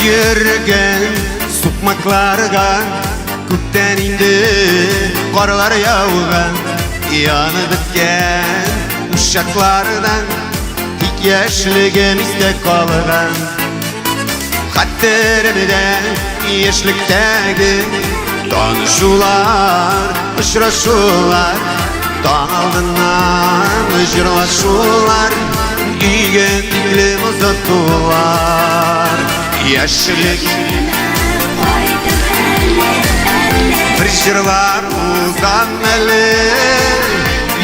Yürgen sukmaklarga Күптен indi Qarlar yağgan Yanı bitken Uşaklardan Yaşligimizde kalgan Hatterimde Yaşlikteki Tanışular Uçraşular Tan aldından Jırlaşular İgen dilim uzattular Yaşlik Bir jırlar uzan eli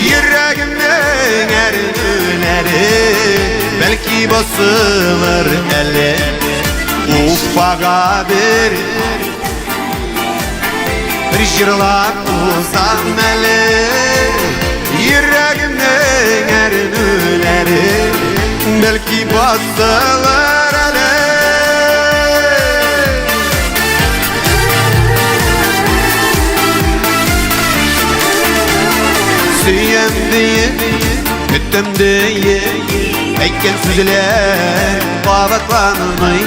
Yüreğimden erinüleri Belki basılır eli Ufağa bir jırlar uzan eli Yüreğimden erinüleri Belki basılır eli Süyen diye, müttem diye Eyken süzüler bağlatlanmay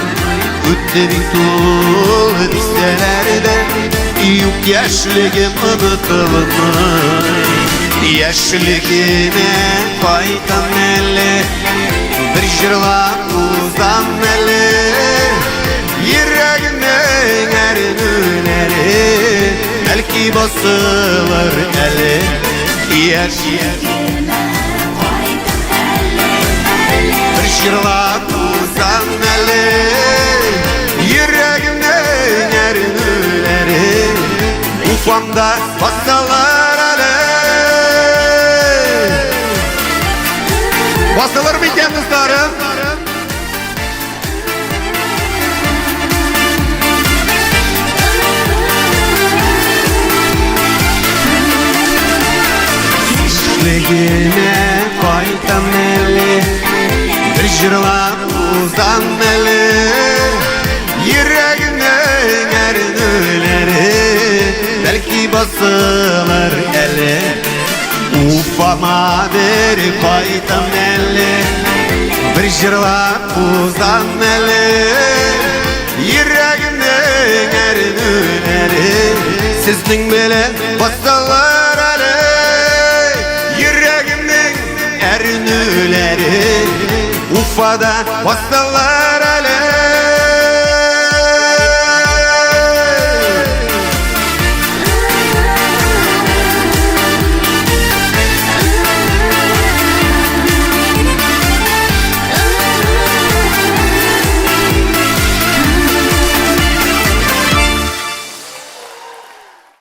Ütte bir tuğul listelerden Yük yaşligim unutulmay Yaşligime faydan eli Bir jırlar uzan eli Yüreğimden erinüleri Belki basılır eli Bir jırlar uzan eli Yüreğimden erinüleri Ufamda basılır eli Basılır mı iken dostlarım? Yaşligime faydam eli Bir jırlar uzan eli Yüreğimden erinüleri Belki basılır eli Ufama bir faydam eli Bir jırlar uzan eli Yüreğimden erinüleri Sizning bilen basılır eli Erinüleri Ufada basılır